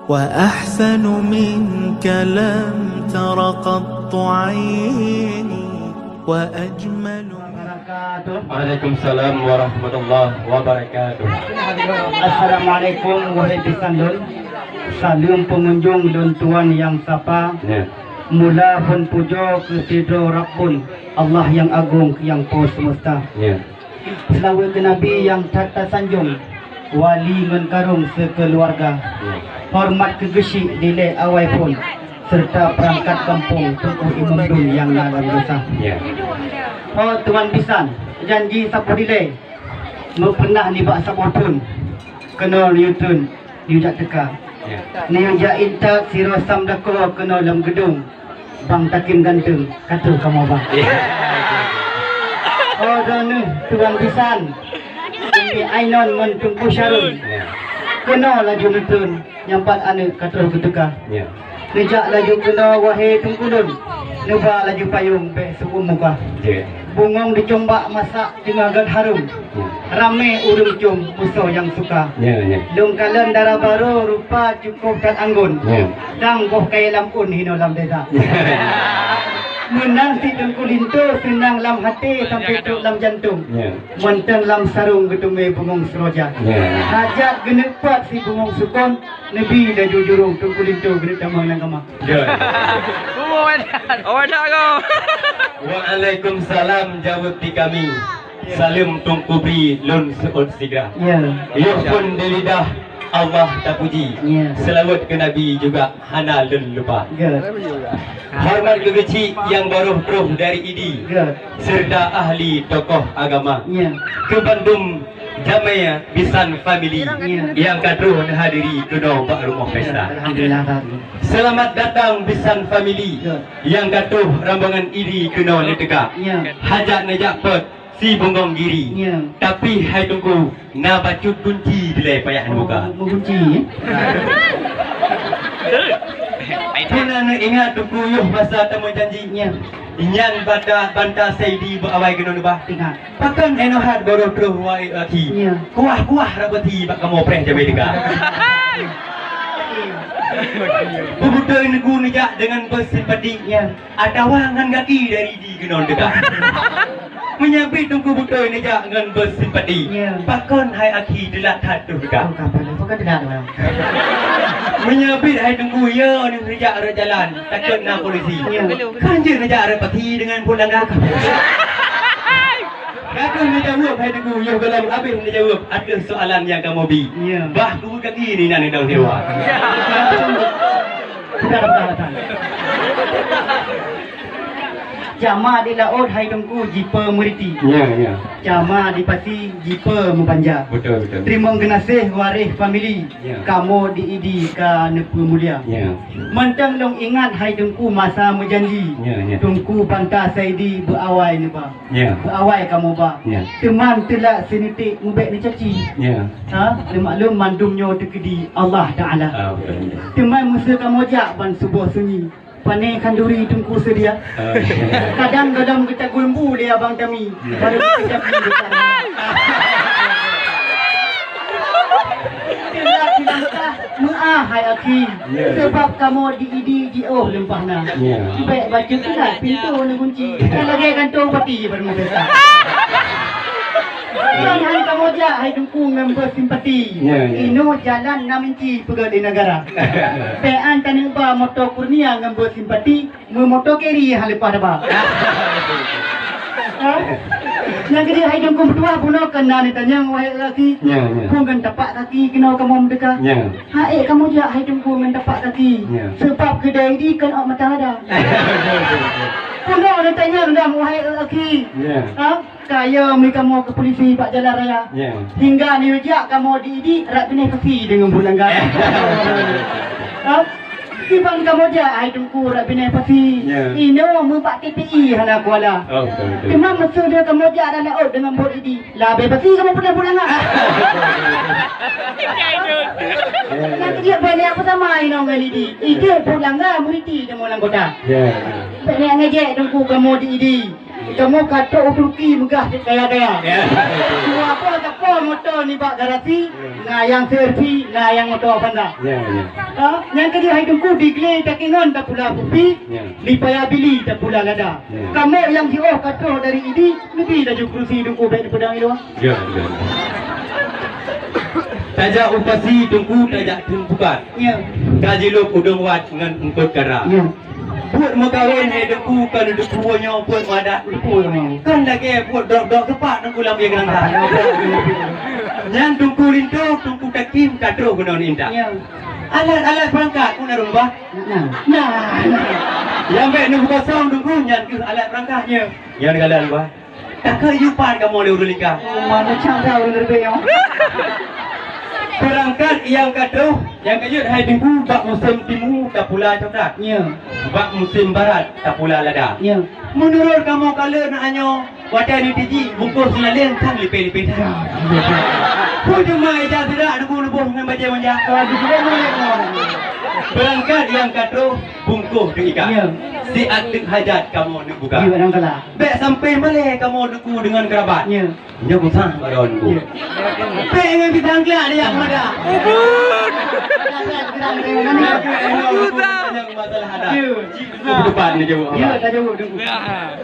وأحسن منك لم تر قط عيني وأجمل. Waalaikumsalam warahmatullahi wabarakatuh. Assalamualaikum wahai pisandun. Salam pengunjung dan tuan yang sapa. Mula pun puja kesidro Rabbun Allah yang agung yang pos semesta. Selawat ke Nabi yang tata sanjung, wali menkarung sekeluarga. Hormat ke gesik dilai awai pun, serta perangkat kampung Tunku Imam Dun yang dalam dosa. Oh tuan pisan, janji sapu dilai mau pernah ni bak sapu pun kena Newton diujak teka. Ni ujak intak sirosam dako kena dalam gedung bang takim ganteng kata kamu bang. Oh donu tuan pisan ini ainon mentungku syarun kena laju Newton nyampat anak kata keteka. Nejak laju kena wahai tungkulun nuba laju payung be suku muka. Bungong dicombak masak dengan agak harum. Ramai urung cum musuh yang suka. Lungkalan darah baru rupa cukup dan anggun. Dang boh kaya lampun hino lam desa. Menang si tengku lintu senang lam hati sampai tuk lam jantung. Menteng lam sarung getume bungong seroja. Hajat genepat si bungong sukon. Nabi dah jujurung tengku lintu genet tamang nang kamar. Waalaikumsalam jawab di kami. Salim tungku beri lun seot sigra. Yuh pun di lidah Allah tak puji. Selawat ke Nabi juga hana lun lupa. Hormat ke kecil yang baru teruh dari ID serta ahli tokoh agama ke Bandung Jamaya Bisan Family yang kadruh hadiri kedua Pak Rumah Pesta. Selamat datang Bisan Family yang kadruh rambangan ID kena leteka. Hajat najak pet si bonggong giri. Tapi hai tunggu na bacut kunci dilai payah buka. Kunci. Kena ingat tunggu yuh masa temu janjinya. Inyan banta Saidi berawai kena nubah. Pakan enohat baru teruh wai laki. Kuah rabati bak kamu preh jabai dekat. Pemuda negu nejak dengan bersimpati. Ada wangan kaki dari di kena dekat. Menyampi tunggu buta nejak dengan bersimpati. Pakon hai aki delat hatuh dekat. Bukan tidak ada. Menyabit hai tunggu ya ni nejak arah jalan takut nak polisi. Kan je nejak arah pati dengan pulang kakak. Kakak nejak jawab hai tunggu ya kalau habis nejak jawab ada soalan yang kamu bi. Bah tunggu kaki ni nak nendang sewa. Sudah datang. Jama di laut hai tungku jipa meriti. Jama di pati jipa mubanja. Betul. Terima kasih waris family. Kamu diidi ka nepu mulia. Mentang dong ingat hai tungku masa menjanji. Tungku banta Saidi berawai ni ba. Berawai kamu ba. Teman telak sinitik ngubek ni caci. Ha, maklum mandumnya tekedi Allah Taala. Teman musuh kamu jak ban subuh sunyi. Panai kanduri tungku sedia. Kadang-kadang kita gulbu dia abang kami. Baru kita pergi dekat. Tidak muah hai aki. Sebab kamu di lempahna. Baik baca tidak pintu ni kunci. Kan lagi kantung pati baru mesti. Jangan kamu je hai tungku member simpati. Ino jalan 6 inci pergi di negara. Pean tanya ba motor kurnia member simpati, motor kiri hal lepas dah. Yang dia hai tungku berdua puno kena ni tanya wahai laki. Ku kan tapak kaki kena kamu mendekat. Ha kamu je hai tungku men tapak kaki. Sebab kedai di kan ok mata ada. Puno dia tanya dah wahai laki. Ha kaya mereka mau ke polisi Pak Jalan Raya. Hingga ni ujak kamu di rak kena kasi dengan bulan gaya. Si bang kamu je ai tungku rak kena kasi. Ino mu Pak TPI hana kuala. Cuma masa dia kamu je ada laut dengan bot ini. Lah bebasi kamu pernah pulang ah. Nanti dia banyak apa sama ino kali di. Ide pulang ah muriti dia mau lang kota. Banyak ngejek tungku kamu di. Kamu kata utruki megah kaya-kaya. Ya. Dua apa motor ni bak garasi, yang servis, yang motor apa Ya, ya. Yang kedua hidungku digle tak ingon tak pula kopi, Ya. lipaya bili tak pula lada. Ya. Kamu yang jauh kata dari ini, lebih dah kursi hidungku baik pedang itu. Ya, ya. Tajak upasi tungku tajak tumpukan. Ya. Kajiluk udung wat dengan engkut kara. Ya. Buat makawin hidungku kan duduk buahnya buat wadah. Kan lagi buat dok-dok tepat nunggu lambi yang tak. Yang tungku lintuk, tungku takim kadro guna indah. Ya. Alat-alat perangkat pun ada rumah. Nah. Yang baik nunggu kosong tungku yang ke alat perangkatnya. Yang negara rumah. Tak ke yupan kamu oleh urulika. Mana cakap orang lebih yang. Perangkat yang kadro, yang kejut hai tungku bak musim timur tak pula coklat. Ya. Bak musim barat tak pula lada. Ya. Menurut kamu kalau nak hanya wadah ni tiji bungkus selaleng kan lipih-lipih dah. Kau cuma ijaz tidak nubuh-nubuh dengan baca manja. Berangkat yang katro bungkus di ikan. Ya. Si adik hajat kamu nak buka. Ya, orang kalah. Bek sampai malih kamu duku dengan kerabat. Ya. Nya kusah baron ku. Ya. Bek dengan kita angklak dia yang ada. Yang masalah ada. Depan ni jauh. Ya, tak jauh dengku.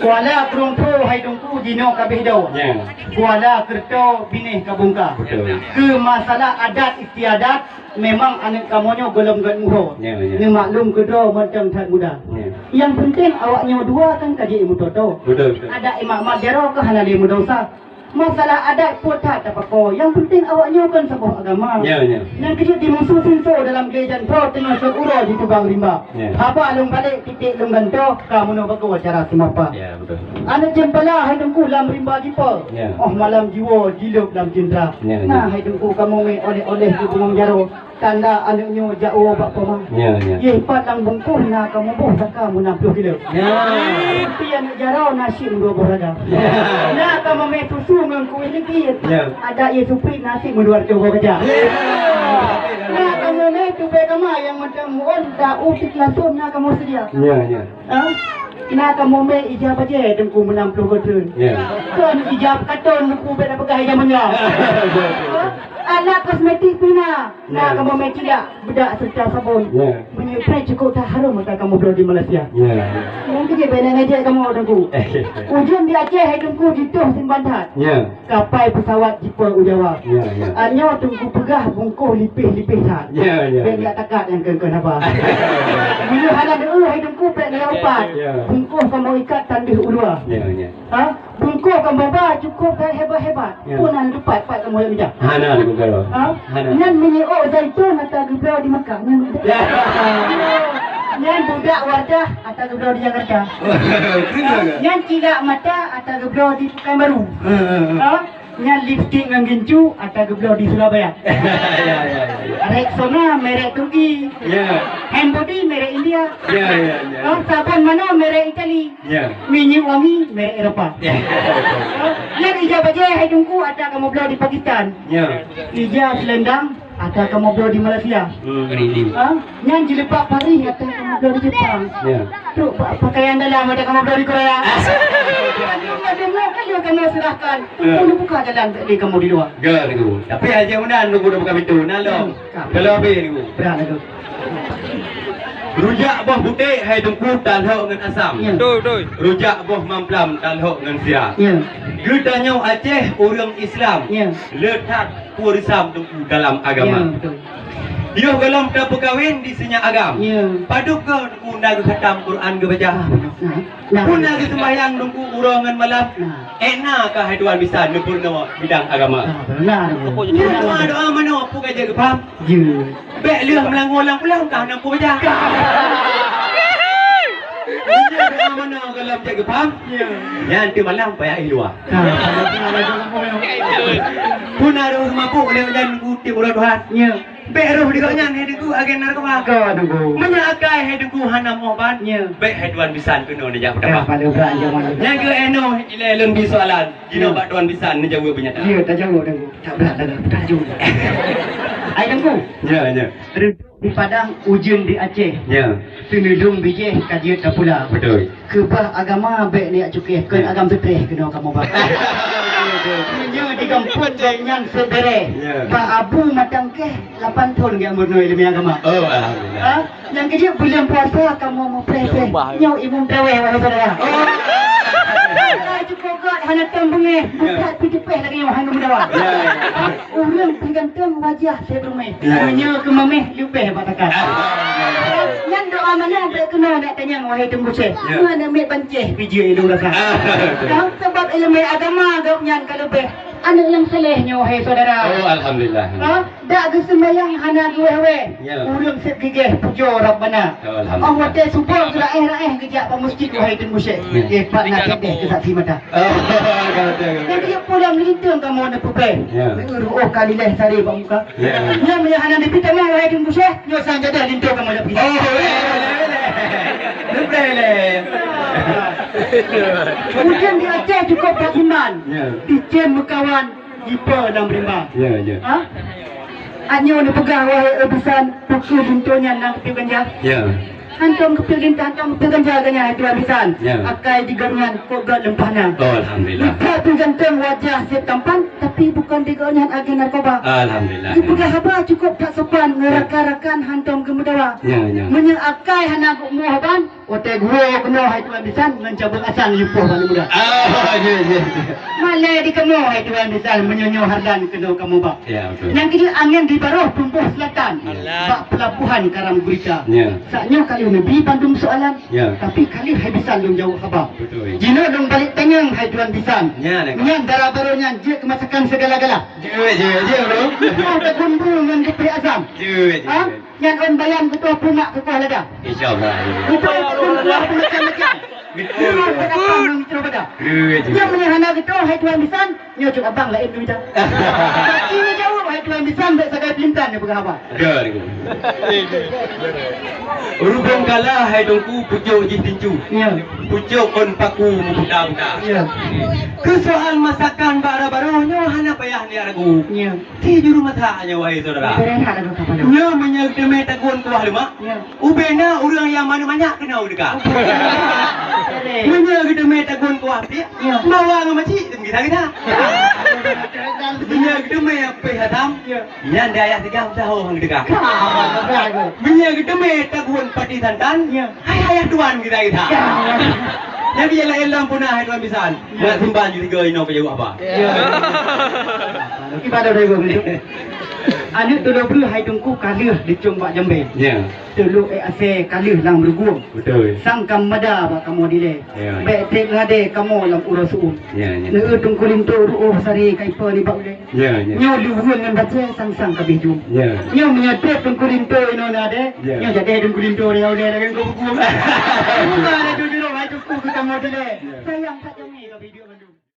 Kuala perumpu hai dengku dino kabeh dau. Ya. Kuala kerto binih kabungka. Betul. Ke masalah adat istiadat memang anak kamunya golong gan muho. Ya, ya. Ni maklum kedua macam tak muda. Ya. Yang penting awaknya dua kan kaji ilmu toto. Betul. Ada imak-mak jero ke halal ilmu dosa. Masalah adat pun tak apa-apa. Yang penting awaknya kan sebuah agama. Ya, ya. Yang kerja di musuh sinso dalam gereja pro tengah sururo di Tubang Rimba. Ya. Apa alung balik titik lung ganto kamu nak bawa cara simapa. Ya, betul. Anak jempala hidungku lam rimba jipa. Ya. Oh malam jiwa jiluk dalam cindera. Ya, ya. Nah hidungku kamu mai oleh-oleh di bunga jaro. Tanda anaknya jauh bak pemah. Ya, ya. Ye pat lang bungkuh na kamu boh saka mu 60 kilo. Ya. Tapi anak jaro nasi mu 20 raga. Ya. Nah kamu mai susu dengan kuih lagi. Ya. Ada ye supri nasi mu 200 kerja. Nah kamu mai tu be kamu yang macam muon da utik langsung na kamu sedia. Ya, ya. Ha? Nah kamu mai ijab aja dengku 60 kilo. Ya. Kan ijab katon dengku be nak pegang ijabnya. Alat kosmetik pina. Nah, kamu mai tidak bedak serta sabun. Ya. Menyuplai cukup tak harum maka kamu berada di Malaysia. Ya, ya. Yang kerja benar ngajak kamu dengku. Ujung di Aceh hidungku jituh simbandat. Ya. Kapal pesawat jipa Ujawa. Ya, ya. Anyo tunggu pegah bungkuh lipih-lipih tak. Ya, ya. Ben tak takat yang kau apa. Bila halang dulu hidungku pek dengan upat. Ya. Bungkuh kamu ikat tandih ulua. Ya, ya. Ha? Bungkuh kamu bawa cukup dan hebat-hebat. Ya. Punan lupat pat kamu yang bijak. Hana ni kalau. Ha? Hana. Nan menyiok zaitun atau gebrau di Mekah. Nan budak wadah atau gebrau di Jakarta. Nan cilak mata atau gebrau di Pekanbaru. Ha? Nan lipstick dengan gencu atau gebrau di Surabaya. Ya, ya, ya. Rexona merek Turki. Ya. Hand body merek India. Ya, ya, ya. Ha? Sabun mana merek Itali. Ya. Minyak wangi merek Eropah. Ya. Nan ijab aja hidungku atau kamu belau di Pakistan. Ya. Ijab selendang atau kamu belau di Malaysia. Ini. Ha? Yang jilbab Paris atau kamu belau di Jepang. Ya. Tu pakaian dalam atau kamu belau di Korea. Ada mau kalau kamu serahkan. Tunggu buka jalan di kamu di luar. Gal tu. Tapi aja undan tu budak buka pintu. Nalo. Kalau habis ni. Berat tu. Rujak buah putih hai tungku talhok dengan asam. Ya. Rujak buah mamplam talhok dengan sia. Ya. Gedanya Aceh orang Islam. Ya. Letak purisam tungku dalam Ya, agama. betul. Dia galam tak berkahwin di senya agam. Ya. Paduk ke tungku nak khatam Quran ke baca. Nah. Pun nak sembahyang tungku urangan malam. Nah. Enak ke hai tuan bisa nepurna bidang agama. Benar. Dia doa mana apa kerja ke faham? Ya. Bek leh melangulang pulang kah nampu baca. Dia doa mana galam jaga faham? Ya. Yang tu malam payah luar. Pun ada mampu leh dan kuti urat Tuhan. Ya. Bek roh dikanya hidupku agen narkoba. Kau tunggu. Menyakai hidupku hana mohban. Ya. Bek hai tuan bisan kuno ni jak Dah apa. pada belanja mana. Yang ke eno ilelun bi soalan. Jino bak tuan bisan ni jawab penyataan. Ya, tak jauh tunggu. Tak berat dah. Tak jauh. Ai dengku. Ya, ya. Di Padang, ujian di Aceh. Ya. Penudung bijih kajian tak pula. Betul. Kebah agama baik ni cukih. Kan agam setreh kena kamu bang. Punya di kampung yang sebere. Pak Abu matang ke 8 tahun dia umur ilmu agama. Oh, alhamdulillah. Yang kerja bulan puasa kamu mau pray-pray. Nyau ibu traweh wahai saudara. Cukup kat hanya tembungnya. Bukan pipih lagi yang hanya muda. Orang tergantung wajah saya rumah. Punya ke mameh lupeh batakan. Yang doa mana tak kena nak tanya wahai tunggu saya. Mana ambil panceh video itu rasa. Sebab ilmu agama gak nyan kalau be. Anak yang salehnya wahai saudara. Oh, alhamdulillah. Dak ke sembahyang hana duwe-we. Urang sep gigih pujo Rabbana. Allah teh subur ke raih-raih kejak pa masjid wahai tunggu saya. Pak nak deh ke saksi mata. Yang dia pulang ngelintang kamu nak pupai. Oh kali leh sari pak muka. Yang punya hana di pita mah wahai tunggu saya. Nyo sang jadah lintang kamu nak pergi. Oh, Hujan di Aceh cukup tak iman. Di Jem Mekawan Ipa 65. Ya, ya. Anyo ni pegang wahai ebisan pukul juntonya nang kepil ganja. Ya. Hantam kepil ganja, hantam kepil ganja ganya itu ebisan. Akai diganyan kok gak lempahna. Oh, alhamdulillah. Kita tu ganteng wajah siap tampan tapi bukan diganyan agen narkoba. Alhamdulillah. Di pegang haba cukup tak sopan ngeraka-rakan hantam kemudawa. Ya, ya. Menye akai hana ku muhaban. Ote gua kena hai tuan bisan mencabut asal yupoh balik muda. Ya, ya. Mana di kamu hai tuan bisan menyonyo hardan kena kamu bak. Ya, betul. Yang kini angin di Baroh Tumbuh Selatan. Bak pelabuhan Karam Gurita. Ya. Saknya kali Nabi pandum soalan. Ya. Tapi kali hai bisan dong jauh khabar. Betul. Jino dong balik tanyang hai tuan bisan. Ya, nak. Nyan darah barunya je kemasakan segala-gala. Je, bro. Kau tak kumpul dengan Depri Azam. Je. Nyan on bayam ketua pumak ke kuah lada. InsyaAllah. Itu kuah macam-macam. Betul. Yang menyahana gitu, hai tuan bisan, nyo cuk abang lain tu kita. Tapi ni jauh hai tuan bisan tak sagai pelintan ni pegang apa? Ada. Rubung kalah hai dongku pujuk jin tinju. Ya. Pujuk on paku budak-budak. Ya. Ke soal masakan baru-barunya hana payah ni aragu. Ya. Ti juru matanya wahai saudara. Berehat aku kapan? Nya menyag deme tagun kuah lima. Ya. Ubena urang yang mana banyak kena udeka. Menyag deme tagun kuah dia. Mawa ngamaci kita. Menyag deme apa hatam? Yan daya 3 tahun hang deka. Menyag deme tagun pati tantan. Hai ayah tuan kita. Yang dia lah elang punah hai tuan bisan. Nak simpan juga ino payah apa? Ibadah dari gua begitu. Anu dulu hai tungku kalih di Combak Jambe. Ya. Dulu ase kalih lang berguang. Betul. Sang kamada ba kamu dile. Ya. Baik tek ngade kamu lang urus um. Ya, ya. Neu tungku lintu ruuh sari kai pa ni ba ule. Ya, ya. Nyo luhun ngan baca sang kabih jum. Ya. Nyo menyadap tungku lintu ino nade. Nyo jadi tungku lintu dia ule dengan gua berguang. Bukan ada jujur hai tungku kamu dile. Sayang tak jangi kabih dia.